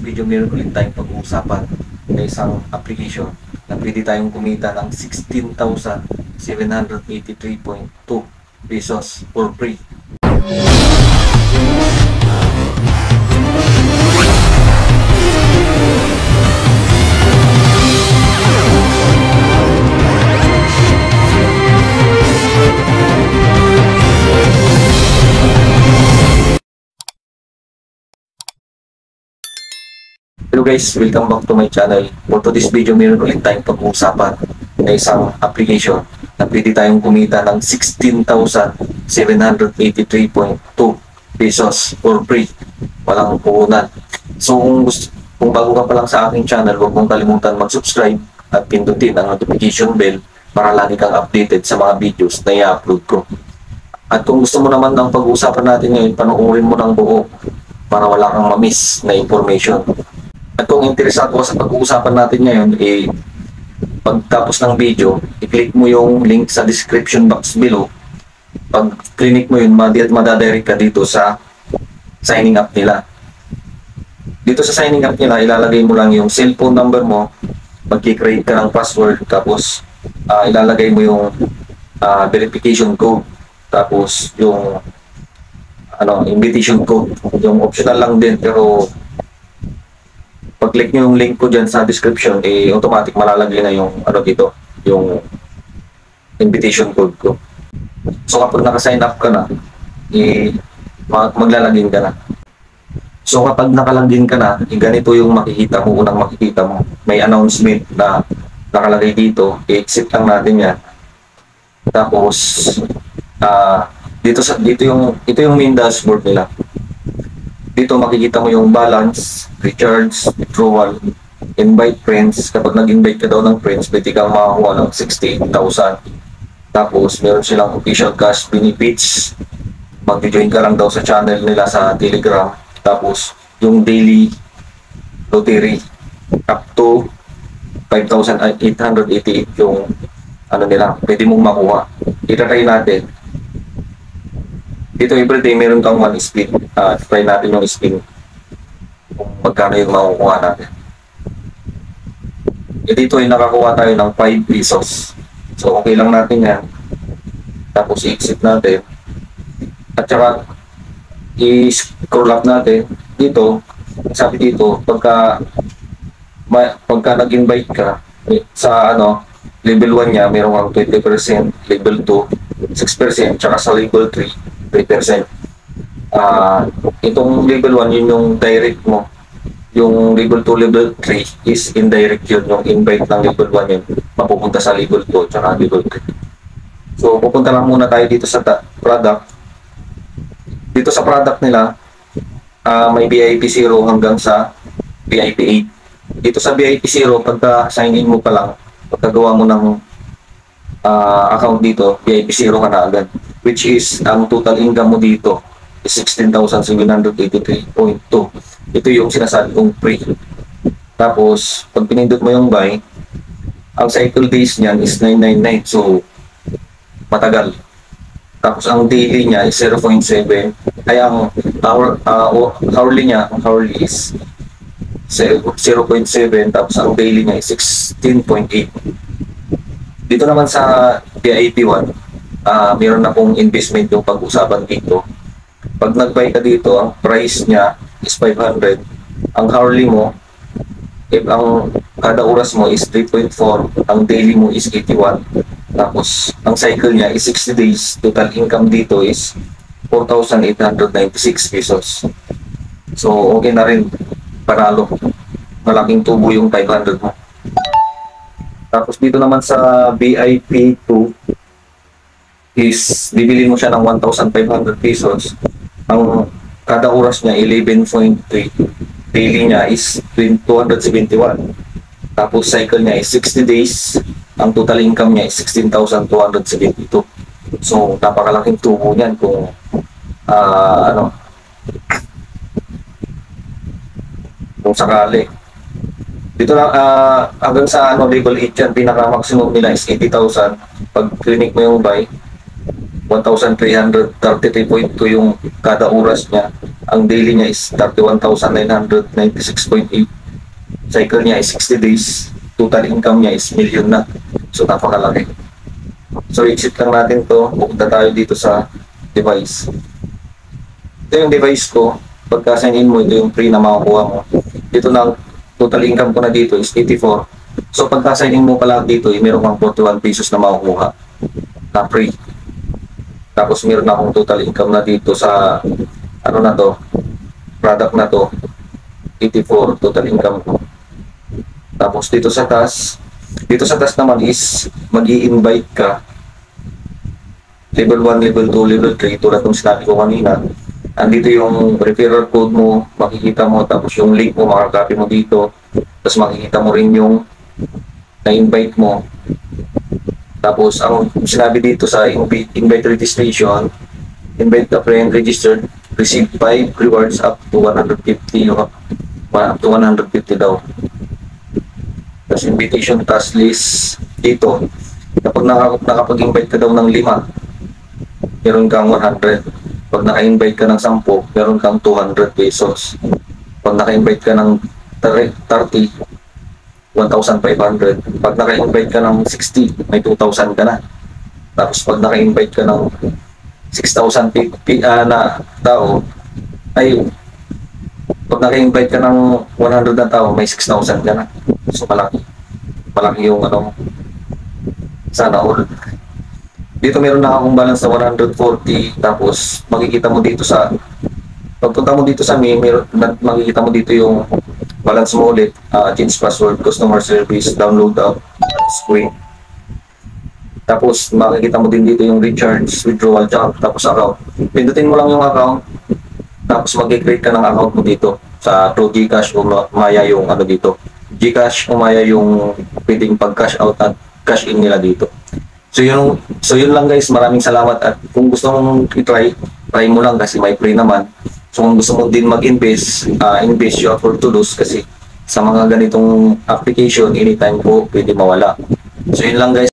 video meron ulit tayong pag-uusapan na isang application na pwede tayong kumita ng 16,783.2 pesos for free. Hello guys, welcome back to my channel. For today's video, meron ulit tayong pag-uusapan na isang application na pwede tayong kumita ng 16,783.2 pesos for free. Walang puhunan. So kung bago ka pa lang sa aking channel, huwag mong kalimutan mag-subscribe at pindutin ang notification bell para lagi kang updated sa mga videos na i-upload ko. At kung gusto mo naman ng pag-uusapan natin ngayon, panoorin mo ng buo para wala kang ma-miss na information. At kung interesado ka sa pag-uusapan natin ngayon, pagtapos ng video, i-click mo yung link sa description box below. Pag click mo yun, madadirect ka dito sa signing up nila. Dito sa signing up nila, ilalagay mo lang yung cellphone number mo, mag-create ka ng password, tapos ilalagay mo yung verification code, tapos yung invitation code. Yung optional lang din, pero pag-click nyo yung link ko dyan sa description, automatic malalagay na yung yung invitation code ko. So kapag naka-sign up ka na, maglalagin ka na. So kapag nakalagin ka na, ganito yung makikita mo, unang makikita mo. May announcement na nakalagay dito, i-exit lang natin yan. Tapos, ito yung main dashboard nila. Dito makikita mo yung balance, recharge, withdrawal, invite friends. Kapag nag-invite ka daw ng friends, pwede kang makakuha ng 68,000. Tapos meron silang official cash benefits. Mag-join ka lang daw sa channel nila sa Telegram. Tapos yung daily lottery up to 5,888 yung nila, pwede mong makuha. Itatry natin. Dito everyday meron kang 1 spin. Try natin yung spin kung magkano yung makukuha natin. Dito ay nakakuha tayo ng 5 pesos. So okay lang natin yan. Tapos i-exit natin. At saka i-scroll up natin. Dito, sabi dito, pagka nag-invite ka sa level 1 niya, meron kang 20%, level 2, 6%, tsaka sa level 3, 3%. Itong level 1, yun yung direct mo. Yung level 2, level 3 is indirect yun. Yung invite ng level 1 yun, mapupunta sa level 2 tsaka level 3. So, pupunta lang muna tayo dito sa product. Dito sa product nila, may VIP 0 hanggang sa VIP 8. Dito sa VIP 0, pagka sign in mo pa lang, pagkagawa mo ng account dito, VIP 0 ka na agad. Which is, ang total income mo dito is 16,783.2. Ito yung sinasabi kong free. Tapos, pag pinindot mo yung buy, ang cycle days niyan is 999. So, matagal. Tapos, ang daily niya is 0.7. Ay, ang hourly niya, ang hourly is 0.7. Tapos, ang daily niya is 16.8. Dito naman sa VIP 1, meron na pong investment yung pag-usapan dito. Pag nag-buy ka dito, ang price niya is 500. Ang hourly mo, ang kada oras mo is 3.4, ang daily mo is 81. Tapos, ang cycle niya is 60 days. Total income dito is 4,896 pesos. So, okay na rin. Panalo. Malaking tubo yung 500 mo. Tapos, dito naman sa VIP 2, is bibili mo siya ng 1,500 pesos. Ang kada oras niya 11.3, daily niya is 271. Tapos cycle niya is 60 days. Ang total income niya is 16,272. So napakalaking tubo niyan kung kung sakali. Dito lang hanggang sa level 8 yan, pinaka maximum nila is 80,000. Pag clinic mo yung buy, 1,333.2 yung kada oras niya. Ang daily niya is 31,996.8. Cycle niya is 60 days. Total income niya is million na. So napakalaki. So exit lang natin to. Pupunta tayo dito sa device. Ito yung device ko. Pagka sign in mo, ito yung free na makukuha mo. Dito na, total income ko na dito is 84. So pagka sign in mo pala dito, meron kang 41 pesos na makukuha na free. Tapos meron akong total income na dito sa ano na to, product na to, 84 total income ko. Tapos dito sa task naman is mag-i-invite ka. Level 1, level 2, level 3, tulad ng sinabi ko kanina. Andito yung referral code mo, makikita mo, tapos yung link mo, makakopy mo dito. Tapos makikita mo rin yung na-invite mo. Tapos ang sinabi dito sa invite registration, invite a friend, registered, receive 5 rewards up to 150, up to 150 daw. Tapos invitation task list dito, kapag nakapag-invite ka daw ng 5, meron kang 100. Pag naka-invite ka ng 10, meron kang 200 pesos. Pag naka-invite ka ng 30, 1,500. Pag naka-invite ka ng 60, may 2,000 ka na. Tapos pag naka-invite ka ng 6,000 na tao, ay pag naka-invite ka ng 100 na tao, may 6,000 ka na. So malaki yung ano, sana all. Dito meron na akong balance sa 140. Tapos makikita mo dito sa, pagpunta mo dito sa makikita mo dito yung balance mo ulit, change password, customer service, download up, screen. Tapos makikita mo din dito yung recharge, withdrawal, tapos account. Pindutin mo lang yung account, tapos mag-create ka ng account mo dito sa through Gcash o Maya yung ano dito. Gcash o Maya yung pwedeng pag-cash out at cash in nila dito. So yun lang guys, maraming salamat, at kung gusto mong i-try, try mo lang kasi may free naman. So kung gusto mo din mag-invest, invest you afford to lose, kasi sa mga ganitong application, anytime po pwede mawala. So yun lang guys.